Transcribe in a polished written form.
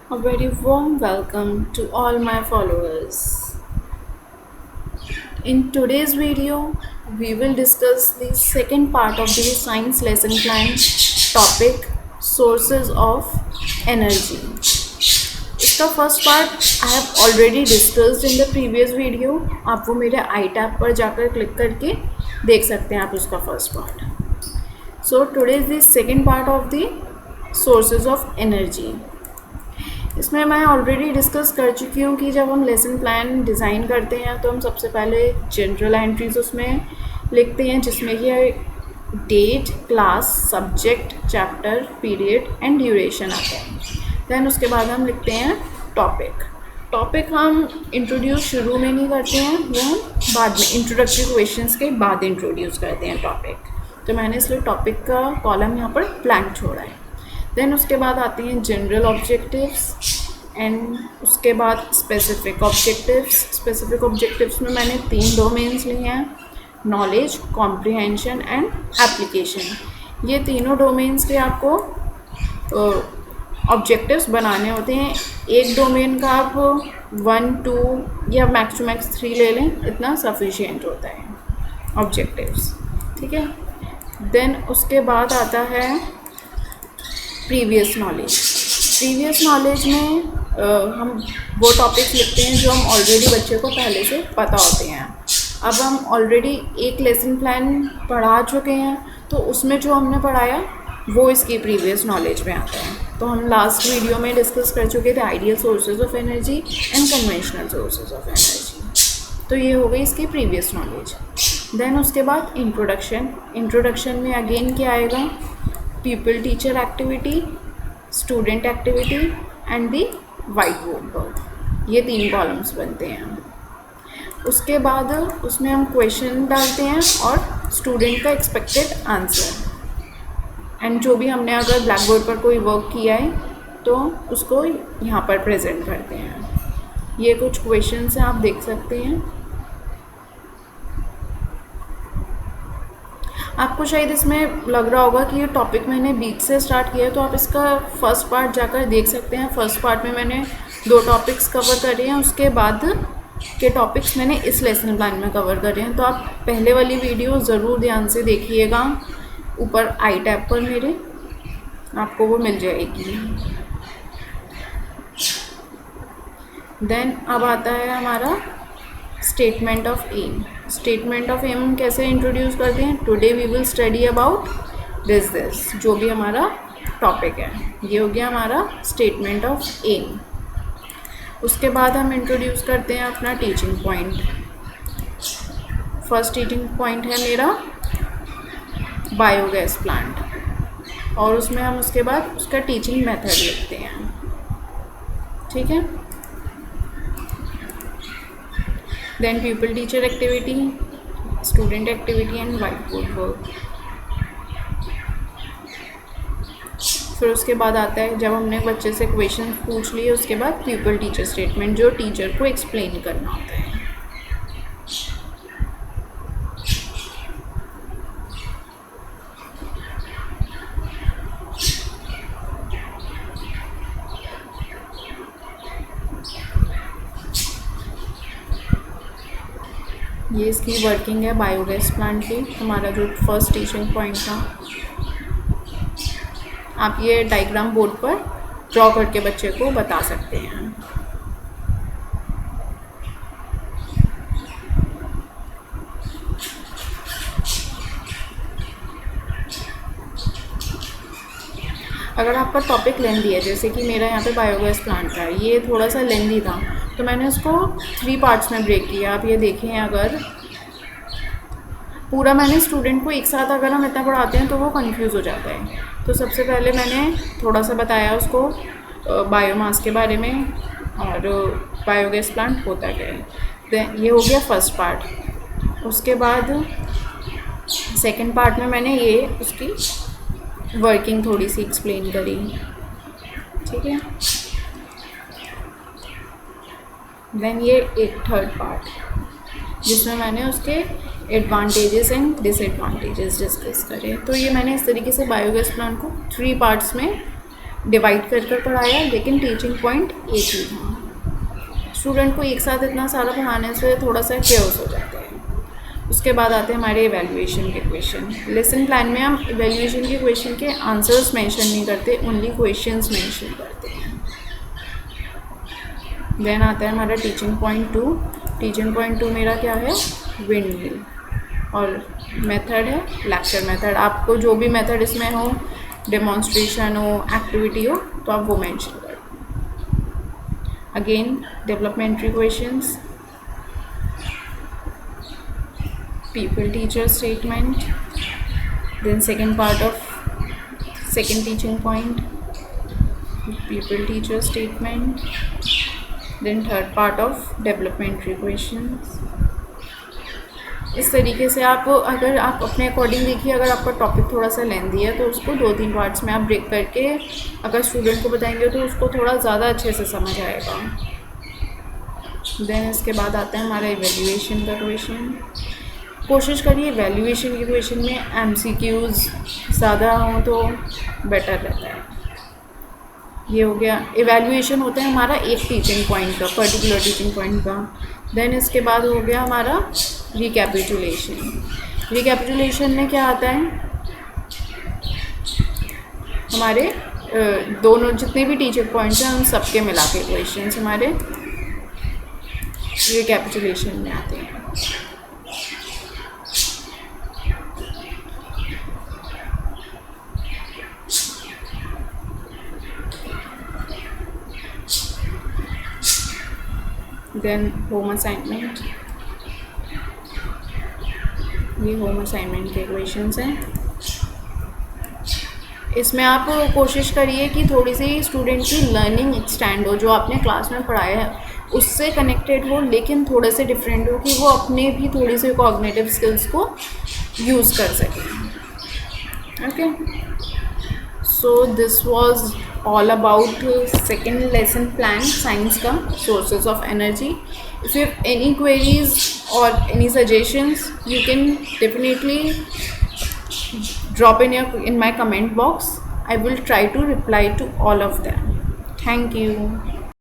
A very warm welcome to all my followers. In today's video, we will discuss the second part of the science lesson plan topic sources of energy. इसका first part I have already discussed in the previous video. आप वो मेरे आई tab पर जाकर click करके देख सकते हैं आप उसका first part. So today is the second part of the sources of energy. इसमें मैं ऑलरेडी डिस्कस कर चुकी हूँ कि जब हम लेसन प्लान डिज़ाइन करते हैं तो हम सबसे पहले जनरल एंट्रीज उसमें लिखते हैं जिसमें कि date, class, subject, chapter, period and duration आते हैं. दैन उसके बाद हम लिखते हैं टॉपिक हम इंट्रोड्यूस शुरू में नहीं करते हैं, वो हम बाद में इंट्रोडक्टरी क्वेश्चंस के बाद इंट्रोड्यूस करते हैं टॉपिक. तो मैंने इसलिए टॉपिक का कॉलम यहाँ पर ब्लैंक छोड़ा है. देन उसके बाद आते हैं जनरल ऑब्जेक्टिव्स एंड उसके बाद स्पेसिफिक ऑब्जेक्टिव्स में मैंने 3 डोमेन्स लिए हैं, नॉलेज, कॉम्प्रिहेंशन एंड एप्लीकेशन. ये तीनों डोमेन्स के आपको ऑब्जेक्टिव्स बनाने होते हैं. एक डोमेन का आप 1, 2 या मैक्स टू मैक्स 3 ले लें, इतना सफिशिएंट होता है ऑब्जेक्टिव्स. ठीक है. देन उसके बाद आता है प्रीवियस नॉलेज में हम वो टॉपिक्स लिखते हैं जो हम ऑलरेडी बच्चे को पहले से पता होते हैं. अब हम ऑलरेडी एक लेसन प्लान पढ़ा चुके हैं तो उसमें जो हमने पढ़ाया वो इसकी प्रीवियस नॉलेज में आता है. तो हम लास्ट वीडियो में डिस्कस कर चुके थे ideal sources of energy and conventional sources of energy. तो ये हो गई इसकी प्रीवियस नॉलेज. देन उसके बाद इंट्रोडक्शन में अगेन क्या आएगा, people teacher activity, student activity and the white board work. ये 3 कॉलम्स बनते हैं. उसके बाद उसमें हम क्वेश्चन डालते हैं और स्टूडेंट का एक्सपेक्टेड आंसर एंड जो भी हमने अगर ब्लैक बोर्ड पर कोई वर्क किया है तो उसको यहाँ पर प्रेजेंट करते हैं. ये कुछ क्वेश्चंस हैं, आप देख सकते हैं. आपको शायद इसमें लग रहा होगा कि ये टॉपिक मैंने बीच से स्टार्ट किया है, तो आप इसका फर्स्ट पार्ट जाकर देख सकते हैं. फर्स्ट पार्ट में मैंने 2 टॉपिक्स कवर करे हैं, उसके बाद के टॉपिक्स मैंने इस लेसन प्लान में कवर करे हैं. तो आप पहले वाली वीडियो ज़रूर ध्यान से देखिएगा. ऊपर आई टैब पर मेरे आपको वो मिल जाएगी. देन अब आता है हमारा स्टेटमेंट ऑफ एम हम कैसे इंट्रोड्यूस करते हैं. Today we will study about this जो भी हमारा टॉपिक है. ये हो गया हमारा स्टेटमेंट ऑफ एम. उसके बाद हम इंट्रोड्यूस करते हैं अपना teaching point. First teaching point है मेरा बायोगैस प्लांट और उसमें हम उसके बाद उसका टीचिंग मेथड लिखते हैं. ठीक है. Then people teacher activity, student activity and white board work. फिर उसके बाद आता है जब हमने बच्चे से क्वेश्चन पूछ लिए उसके बाद पीपल टीचर स्टेटमेंट जो टीचर को एक्सप्लेन करना होता है. ये इसकी वर्किंग है बायोगैस प्लांट की. हमारा जो फर्स्ट टीचिंग पॉइंट था आप ये डायग्राम बोर्ड पर ड्रॉ करके बच्चे को बता सकते हैं. अगर आपका टॉपिक लेंदी है, जैसे कि मेरा यहाँ पे बायोगैस प्लांट का है, ये थोड़ा सा लेंदी था तो मैंने उसको 3 पार्ट्स में ब्रेक किया. आप ये देखें, अगर पूरा मैंने स्टूडेंट को एक साथ अगर हम इतना पढ़ाते हैं तो वो कंफ्यूज हो जाता है. तो सबसे पहले मैंने थोड़ा सा बताया उसको बायोमास के बारे में और बायोगैस प्लांट होता क्या है. ये हो गया फर्स्ट पार्ट. उसके बाद सेकंड पार्ट में मैंने ये उसकी वर्किंग थोड़ी सी एक्सप्लेन करी. ठीक है. देन ये एक थर्ड पार्ट जिसमें मैंने उसके एडवांटेजेस एंड डिसएडवांटेजेस डिस्कस करे. तो ये मैंने इस तरीके से बायोगैस प्लांट को 3 पार्ट्स में डिवाइड कर पढ़ाया, लेकिन टीचिंग पॉइंट एक ही था। स्टूडेंट को एक साथ इतना सारा पढ़ाने से थोड़ा सा केयर्स हो जाता है। उसके बाद आते हैं हमारे इवैल्यूएशन के क्वेश्चन। लेसन प्लान में हम इवैल्यूएशन के क्वेश्चन के आंसर्स मेंशन नहीं करते, ओनली क्वेश्चंस मेंशन करते हैं। देन आता है हमारा टीचिंग पॉइंट 2। टीचिंग पॉइंट 2 मेरा क्या है, विंड मिल, और मेथड है लेक्चर मेथड। आपको जो भी मेथड इसमें हो, डेमोन्स्ट्रेशन हो, एक्टिविटी हो, तो आप वो मेंशन करें। Again developmental questions, people teacher statement, then second part of second teaching point, people teacher statement, then third part of developmentary questions। इस तरीके से आप, अगर आप अपने अकॉर्डिंग देखिए, अगर आपका टॉपिक थोड़ा सा लेंदी है तो उसको 2-3 पार्ट्स में आप ब्रेक करके अगर स्टूडेंट को बताएंगे तो उसको थोड़ा ज़्यादा अच्छे से समझ आएगा। देन इसके बाद आता है हमारा इवैल्यूएशन का क्वेश्चन। कोशिश करिए वैल्यूएशन के क्वेश्चन में एमसीक्यूज़ ज़्यादा हों तो बेटर रहता है। ये हो गया, इवैल्यूएशन होता है हमारा एक टीचिंग पॉइंट का, पर्टिकुलर टीचिंग पॉइंट का। देन इसके बाद हो गया हमारा रिकैपिटुलेशन। रिकैपिटुलेशन में क्या आता है, हमारे दोनों जितने भी टीचिंग पॉइंट्स हैं उन सबके मिला के क्वेश्चन हमारे रिकैपिटुलेशन में आते हैं। देन होम असाइनमेंट, ये होम असाइनमेंट के क्वेश्चंस हैं। इसमें आप कोशिश करिए कि थोड़ी सी स्टूडेंट की लर्निंग एक्सटेंड हो, जो आपने क्लास में पढ़ाया है उससे कनेक्टेड हो, लेकिन थोड़े से डिफरेंट हो, कि वो अपने भी थोड़ी सी कॉग्निटिव स्किल्स को यूज़ कर सकें। Okay, so this was all about second lesson plan science का sources of energy. If you have any queries or any suggestions, you can definitely drop in my comment box. I will try to reply to all of them. Thank you.